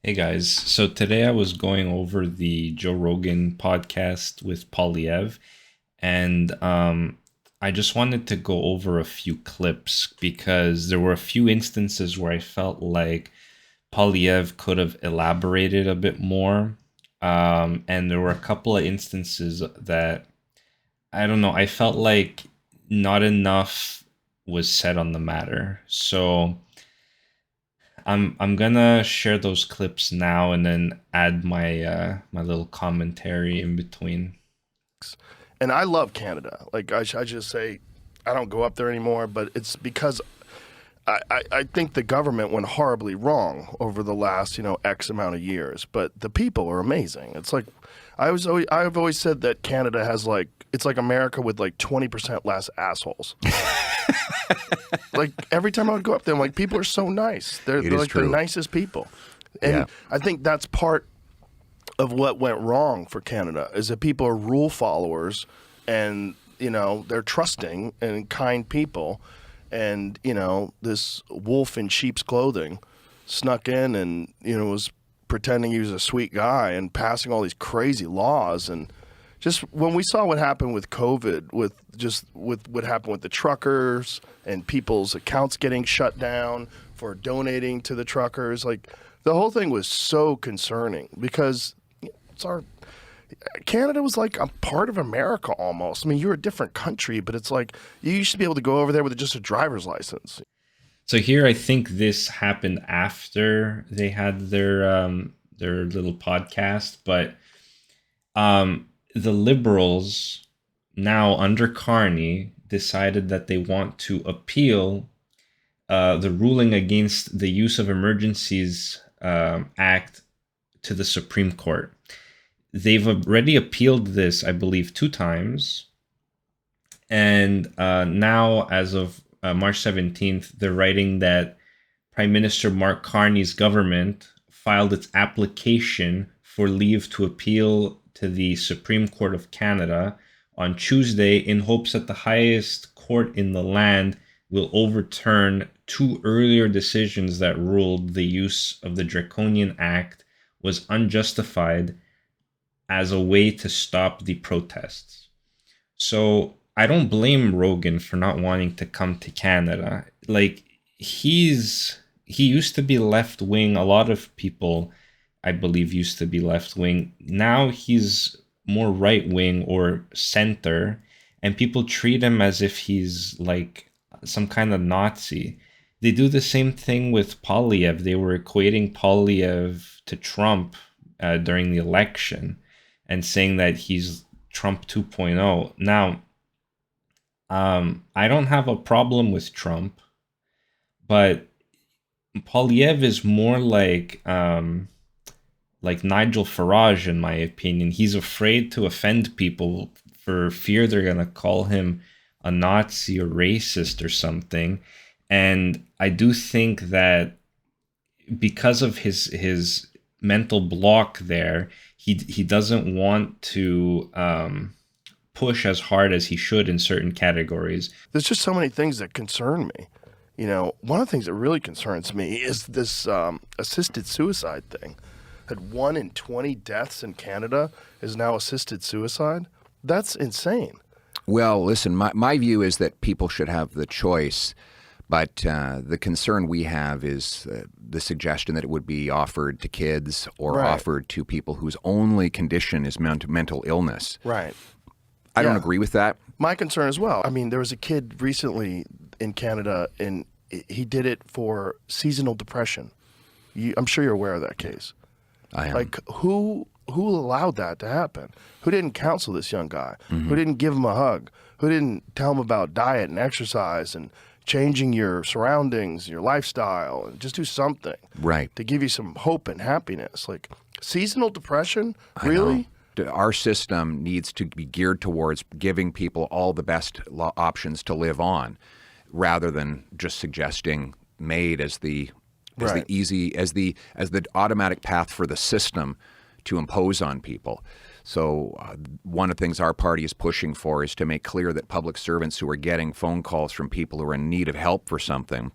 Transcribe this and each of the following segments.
Hey guys, so today I was going over the Joe Rogan podcast with Poilievre, and I just wanted to go over a few clips because there were a few instances where I felt like Poilievre could have elaborated a bit more, and there were a couple of instances that I don't know, I felt like not enough was said on the matter. So I'm gonna share those clips now and then add my little commentary in between. And I love Canada. Like I just say, I don't go up there anymore, but it's because I think the government went horribly wrong over the last X amount of years. But the people are amazing. It's like I've always said that Canada has like it's like America with like 20% less assholes. Like every time I would go up there, I'm like, people are so nice. They're, It they're is like the true. nicest people, Yeah. and I think that's part of what went wrong for Canada is that people are rule followers, and they're trusting and kind people, and this wolf in sheep's clothing snuck in and was pretending he was a sweet guy and passing all these crazy laws. And just when we saw what happened with COVID, with what happened with the truckers and people's accounts getting shut down for donating to the truckers, like the whole thing was so concerning because it's our Canada was like a part of America almost. I mean, you're a different country, but it's like you should be able to go over there with just a driver's license. So here I think this happened after they had their little podcast, but the liberals now under Carney decided that they want to appeal the ruling against the use of emergencies act to the Supreme Court. They've already appealed this, I believe, two times. And now, as of March 17th, they're writing that Prime Minister Mark Carney's government filed its application for leave to appeal to the Supreme Court of Canada on Tuesday in hopes that the highest court in the land will overturn two earlier decisions that ruled the use of the Draconian Act was unjustified as a way to stop the protests. So I don't blame Rogan for not wanting to come to Canada. Like he used to be left wing. A lot of people, I believe, used to be left wing. Now he's more right wing or center, and people treat him as if he's like some kind of Nazi. They do the same thing with Polyev. They were equating Polyev to Trump during the election and saying that he's Trump 2.0. Now, I don't have a problem with Trump, but Polyev is more like Nigel Farage, in my opinion. He's afraid to offend people for fear they're gonna call him a Nazi or racist or something. And I do think that because of his mental block there, he doesn't want to push as hard as he should in certain categories. There's just so many things that concern me. One of the things that really concerns me is this assisted suicide thing. That 1 in 20 deaths in Canada is now assisted suicide. That's insane. Well, listen, my view is that people should have the choice, but the concern we have is the suggestion that it would be offered to kids or Right. offered to people whose only condition is mental illness. Right. I don't Yeah. agree with that. My concern as well. I mean, there was a kid recently in Canada, and he did it for seasonal depression. I'm sure you're aware of that case. I am. Like, who allowed that to happen? Who didn't counsel this young guy? Who didn't give him a hug? Who didn't tell him about diet and exercise and changing your surroundings, your lifestyle, and just do something Right. to give you some hope and happiness? Like seasonal depression, I really? know. Our system needs to be geared towards giving people all the best options to live on, rather than just suggesting MAID as the Right. easy as the automatic path for the system to impose on people. So one of the things our party is pushing for is to make clear that public servants who are getting phone calls from people who are in need of help for something,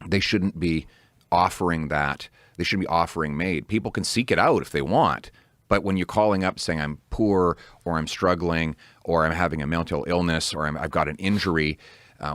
they shouldn't be offering that. They shouldn't be offering maid. People can seek it out if they want. But when you're calling up saying I'm poor or I'm struggling or I'm having a mental illness or I've got an injury,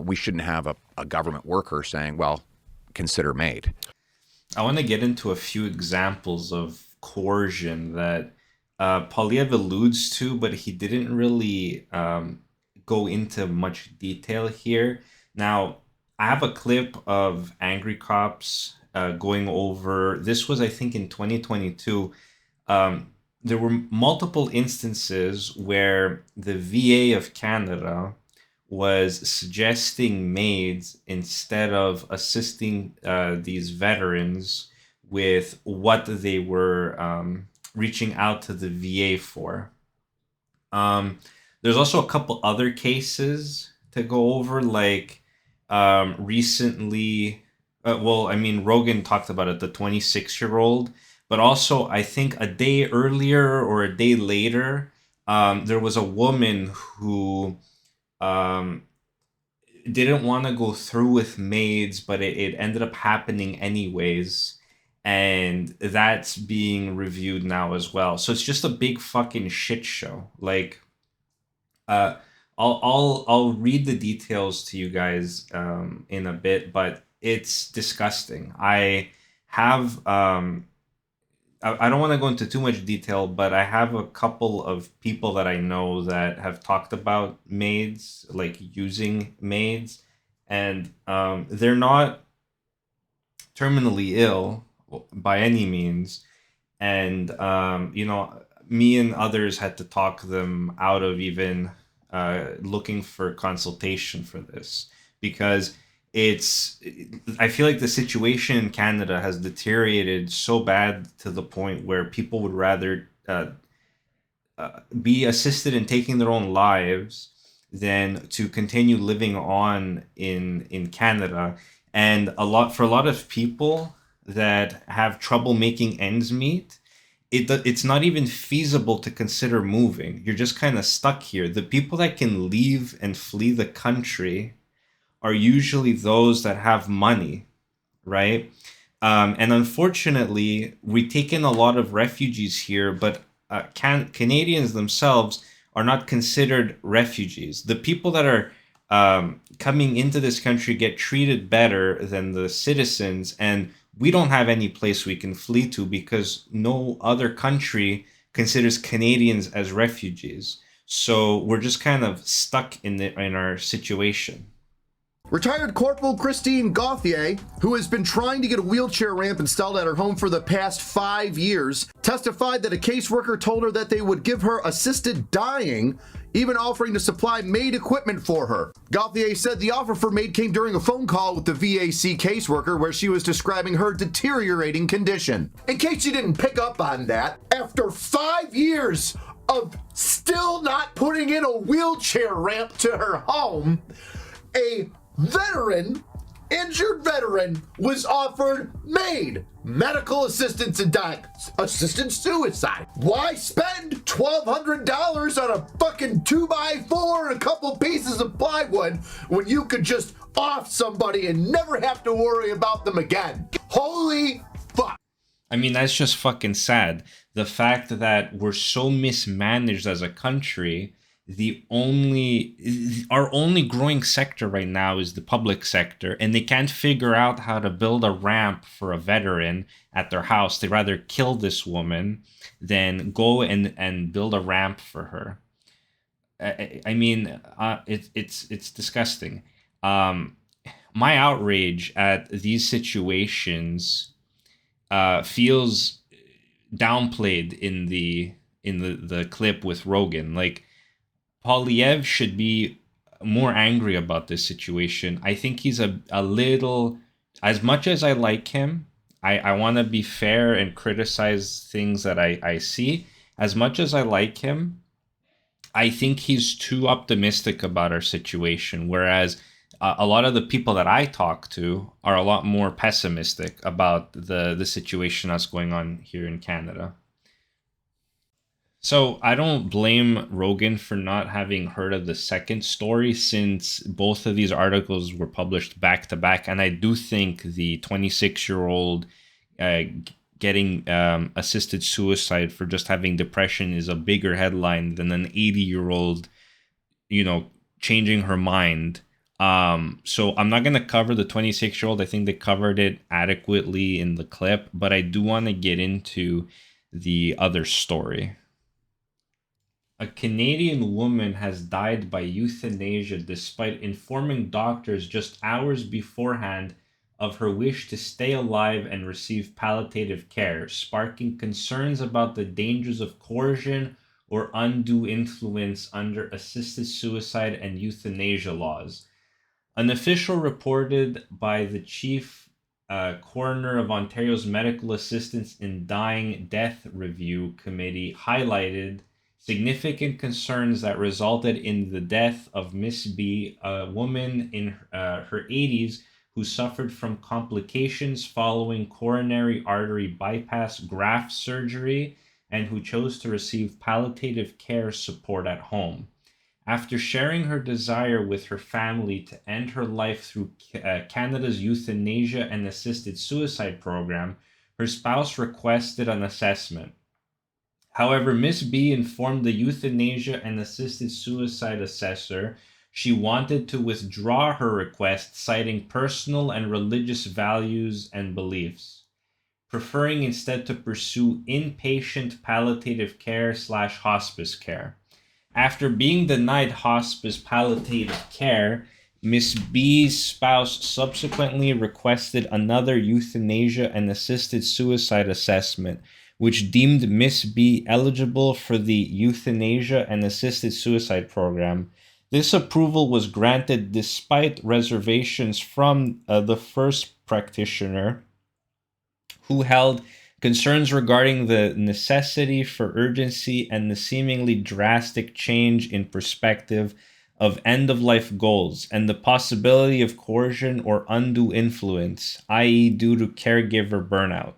we shouldn't have a government worker saying, well, consider maid. I want to get into a few examples of coercion that Poilievre alludes to, but he didn't really go into much detail here. Now, I have a clip of angry cops going over. This was, I think, in 2022. There were multiple instances where the VA of Canada was suggesting maids instead of assisting these veterans with what they were reaching out to the VA for. There's also a couple other cases to go over, like recently. Well, I mean, Rogan talked about it, the 26-year-old, but also I think a day earlier or a day later, there was a woman who didn't want to go through with maids, but it ended up happening anyways. And that's being reviewed now as well. So it's just a big fucking shit show. Like, uh, I'll read the details to you guys in a bit, but it's disgusting. Have I don't want to go into too much detail, but I have a couple of people that I know that have talked about maids, like using maids, and they're not terminally ill by any means. And, me and others had to talk them out of even looking for consultation for this because I feel like the situation in Canada has deteriorated so bad to the point where people would rather be assisted in taking their own lives than to continue living on in Canada. And for a lot of people that have trouble making ends meet, it's not even feasible to consider moving. You're just kind of stuck here. The people that can leave and flee the country are usually those that have money, right? And unfortunately, we take in a lot of refugees here, but Canadians themselves are not considered refugees. The people that are coming into this country get treated better than the citizens, and we don't have any place we can flee to because no other country considers Canadians as refugees. So we're just kind of stuck in our situation. Retired Corporal Christine Gauthier, who has been trying to get a wheelchair ramp installed at her home for the past 5 years, testified that a caseworker told her that they would give her assisted dying, even offering to supply maid equipment for her. Gauthier said the offer for maid came during a phone call with the VAC caseworker where she was describing her deteriorating condition. In case you didn't pick up on that, after 5 years of still not putting in a wheelchair ramp to her home, a injured veteran was offered maid, medical assistance and assisted suicide. Why spend $1,200 on a fucking 2x4 and a couple pieces of plywood when you could just off somebody and never have to worry about them again? Holy fuck. I mean, that's just fucking sad. The fact that we're so mismanaged as a country, our only growing sector right now is the public sector, and they can't figure out how to build a ramp for a veteran at their house. They rather kill this woman than go and build a ramp for her. I mean, it's disgusting. My outrage at these situations feels downplayed in the clip with Rogan. Like, Poilievre should be more angry about this situation. I think he's a little, as much as I like him, I want to be fair and criticize things that I see. As much as I like him, I think he's too optimistic about our situation, whereas a lot of the people that I talk to are a lot more pessimistic about the situation that's going on here in Canada. So I don't blame Rogan for not having heard of the second story, since both of these articles were published back to back. And I do think the 26-year-old getting assisted suicide for just having depression is a bigger headline than an 80-year-old, changing her mind. So I'm not going to cover the 26-year-old. I think they covered it adequately in the clip, but I do want to get into the other story. A Canadian woman has died by euthanasia despite informing doctors just hours beforehand of her wish to stay alive and receive palliative care, sparking concerns about the dangers of coercion or undue influence under assisted suicide and euthanasia laws. An official reported by the chief coroner of Ontario's Medical Assistance in Dying Death Review Committee highlighted significant concerns that resulted in the death of Miss B, a woman in her 80s who suffered from complications following coronary artery bypass graft surgery and who chose to receive palliative care support at home. After sharing her desire with her family to end her life through Canada's euthanasia and assisted suicide program, her spouse requested an assessment. However, Miss B informed the euthanasia and assisted suicide assessor she wanted to withdraw her request, citing personal and religious values and beliefs, preferring instead to pursue inpatient palliative care/hospice care. After being denied hospice palliative care, Miss B's spouse subsequently requested another euthanasia and assisted suicide assessment, which deemed Miss B eligible for the euthanasia and assisted suicide program. This approval was granted despite reservations from the first practitioner, who held concerns regarding the necessity for urgency and the seemingly drastic change in perspective of end-of-life goals and the possibility of coercion or undue influence, i.e. due to caregiver burnout.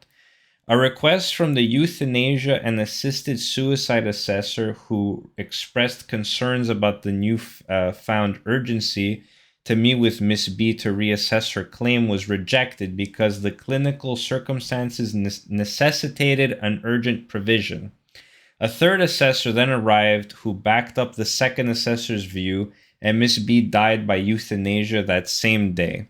A request from the euthanasia and assisted suicide assessor, who expressed concerns about the newfound urgency to meet with Miss B to reassess her claim, was rejected because the clinical circumstances necessitated an urgent provision. A third assessor then arrived, who backed up the second assessor's view, and Miss B died by euthanasia that same day.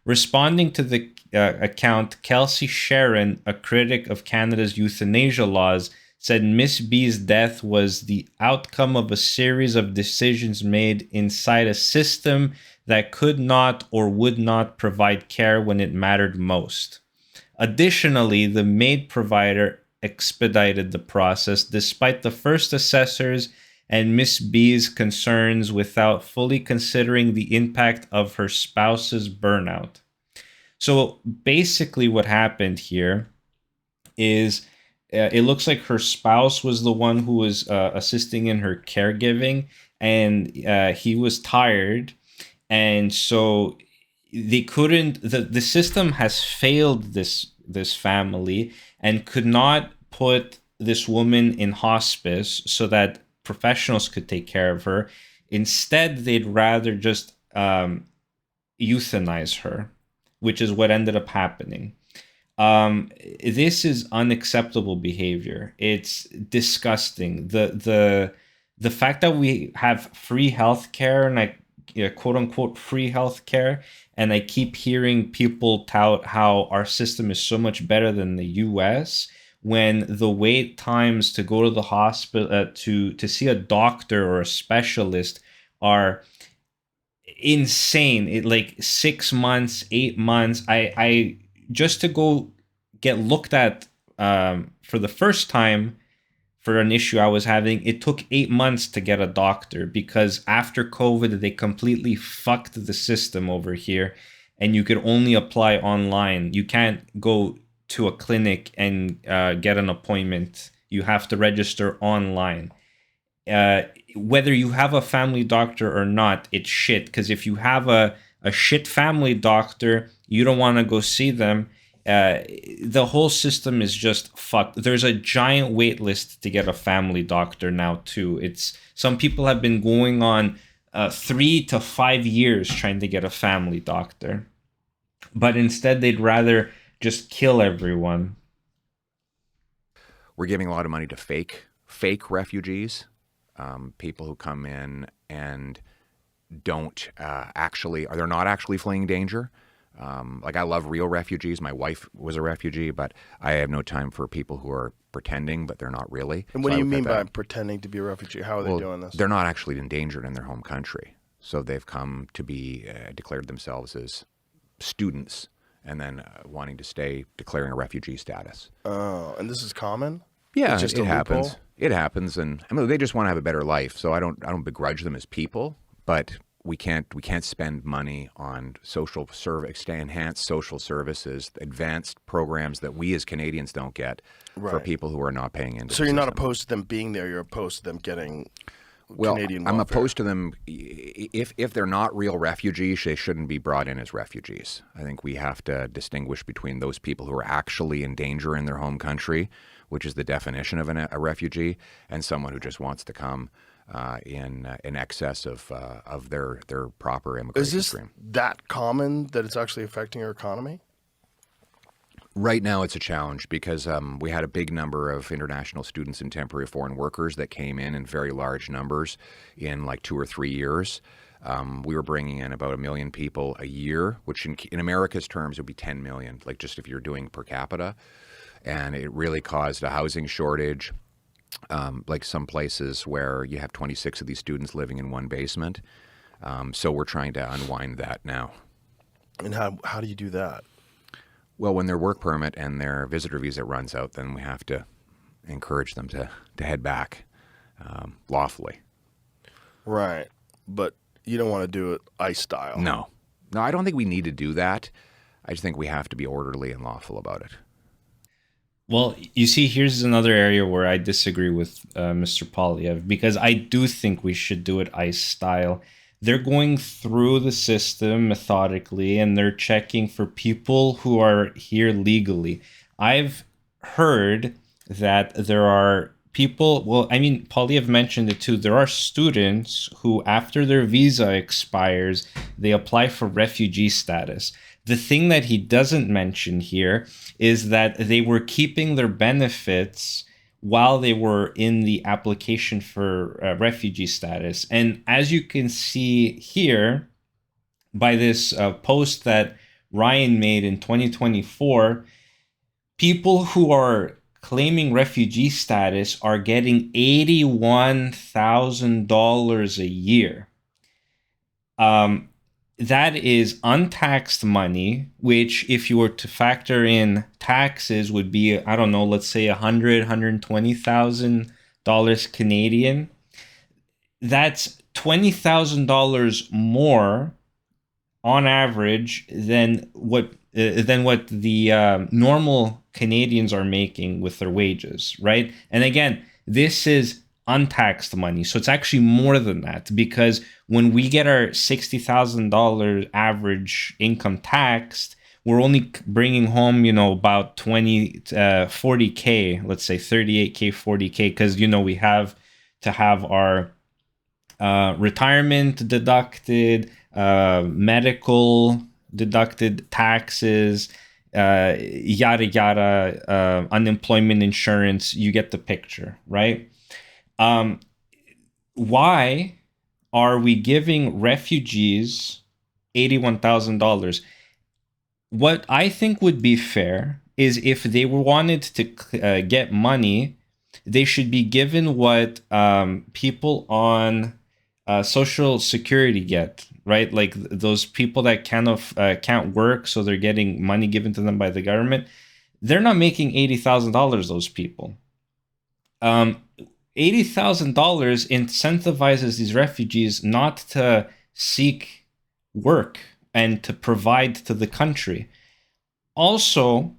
Responding to the account, Kelsey Sharon, a critic of Canada's euthanasia laws, said Miss B's death was the outcome of a series of decisions made inside a system that could not or would not provide care when it mattered most. Additionally, the MAID provider expedited the process despite the first assessors and Miss B's concerns, without fully considering the impact of her spouse's burnout. So basically what happened here is it looks like her spouse was the one who was assisting in her caregiving, and he was tired, and so they couldn't, the system has failed this family and could not put this woman in hospice so that professionals could take care of her. Instead, they'd rather just euthanize her, which is what ended up happening. This is unacceptable behavior. It's disgusting. The fact that we have free healthcare, and quote unquote free healthcare, and I keep hearing people tout how our system is so much better than the US, when the wait times to go to the hospital to see a doctor or a specialist are insane. It like 6 months, 8 months. I just to go get looked at for the first time for an issue I was having, it took 8 months to get a doctor, because after COVID they completely fucked the system over here, and you could only apply online. You can't go to a clinic and get an appointment. You have to register online. Whether you have a family doctor or not, it's shit. Because if you have a shit family doctor, you don't want to go see them. The whole system is just fucked. There's a giant wait list to get a family doctor now too. It's some people have been going on 3 to 5 years trying to get a family doctor, but instead they'd rather just kill everyone. We're giving a lot of money to fake refugees, people who come in and don't they're not actually fleeing danger. Like, I love real refugees. My wife was a refugee, but I have no time for people who are pretending, but they're not really. And what So do I you look at mean by that. pretending to be a refugee? How are they doing this? They're not actually endangered in their home country. So they've come to be declared themselves as students, and then wanting to stay, declaring a refugee status. Oh, and this is common? Yeah, It's just it a happens. loophole? It happens, and I mean, they just want to have a better life. So I don't begrudge them as people, but we can't spend money on enhanced social services, advanced programs that we as Canadians don't get for Right. people who are not paying into. So the you're not system. opposed to them being there. You're opposed to them getting Well, Canadian I'm welfare. opposed to them. If they're not real refugees, they shouldn't be brought in as refugees. I think we have to distinguish between those people who are actually in danger in their home country, which is the definition of a refugee, and someone who just wants to come in excess of their proper Is immigration this stream. that common that it's actually affecting our economy? Right now, it's a challenge because we had a big number of international students and temporary foreign workers that came in very large numbers in like 2 or 3 years. We were bringing in about 1 million people a year, which in America's terms would be 10 million, like just if you're doing per capita. And it really caused a housing shortage, like some places where you have 26 of these students living in one basement. So we're trying to unwind that now. And how do you do that? Well, when their work permit and their visitor visa runs out, then we have to encourage them to head back lawfully. Right. But you don't want to do it ICE style. No, I don't think we need to do that. I just think we have to be orderly and lawful about it. Well, you see, here's another area where I disagree with Mr. Poilievre, because I do think we should do it ICE style. They're going through the system methodically, and they're checking for people who are here legally. I've heard that there are people, well, I mean, Poilievre mentioned it too. There are students who, after their visa expires, they apply for refugee status. The thing that he doesn't mention here is that they were keeping their benefits while they were in the application for refugee status. And as you can see here, by this post that Ryan made in 2024, people who are claiming refugee status are getting $81,000 a year. That is untaxed money, which if you were to factor in taxes would be, I don't know, let's say $120,000 Canadian. That's $20,000 more on average than what the normal Canadians are making with their wages, right? And again, this is untaxed money, so it's actually more than that, because when we get our $60,000 average income taxed, we're only bringing home, about 40K, let's say 38K, 40K, because, we have to have our retirement deducted, medical deducted, taxes, yada, yada, unemployment insurance. You get the picture, right? Why are we giving refugees $81,000? What I think would be fair is if they wanted to get money, they should be given what people on Social Security get, right? Like those people that can't work, so they're getting money given to them by the government. They're not making $80,000. Those people. $80,000 incentivizes these refugees not to seek work and to provide to the country. Also,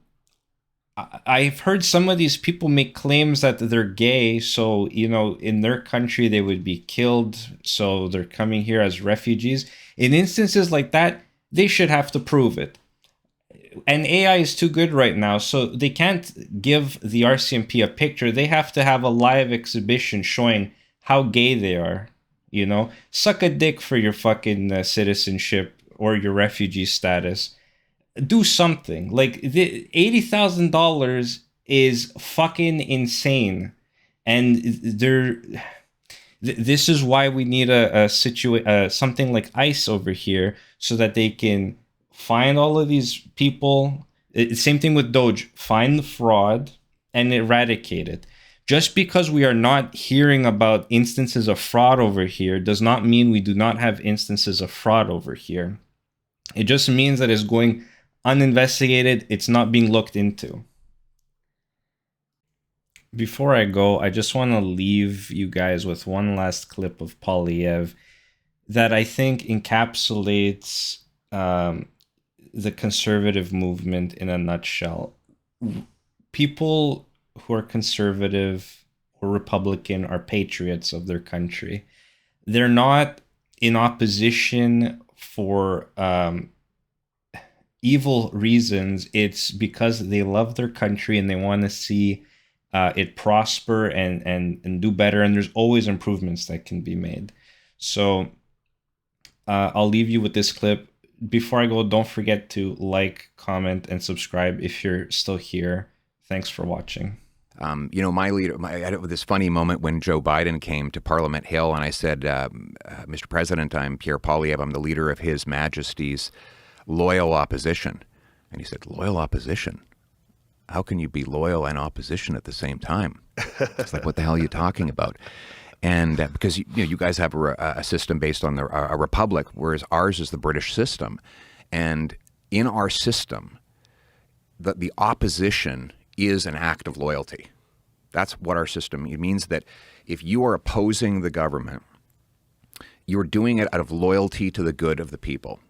I've heard some of these people make claims that they're gay, so, in their country they would be killed, so they're coming here as refugees. In instances like that, they should have to prove it. And AI is too good right now, so they can't give the RCMP a picture. They have to have a live exhibition showing how gay they are. Suck a dick for your fucking citizenship or your refugee status. do something. Like the $80,000 is fucking insane, and this is why we need something like ICE over here, so that they can find all of these people. Same thing with Doge. Find the fraud and eradicate it. Just because we are not hearing about instances of fraud over here does not mean we do not have instances of fraud over here. It just means that it's going uninvestigated. It's not being looked into. Before I go, I just want to leave you guys with one last clip of Poilievre that I think encapsulates the conservative movement in a nutshell. People who are conservative or Republican are patriots of their country. They're not in opposition for evil reasons. It's because they love their country and they want to see it prosper and do better. And there's always improvements that can be made. So I'll leave you with this clip. Before I go, don't forget to like, comment, and subscribe if you're still here. Thanks for watching. You know, I had this funny moment when Joe Biden came to Parliament Hill, and I said, Mr. President, I'm Pierre Poilievre. I'm the leader of His Majesty's loyal opposition. And he said, loyal opposition? How can you be loyal and opposition at the same time? It's like, what the hell are you talking about? And because you guys have a system based on a republic, whereas ours is the British system. And in our system, the opposition is an act of loyalty. That's what our system means. It means that if you are opposing the government, you're doing it out of loyalty to the good of the people.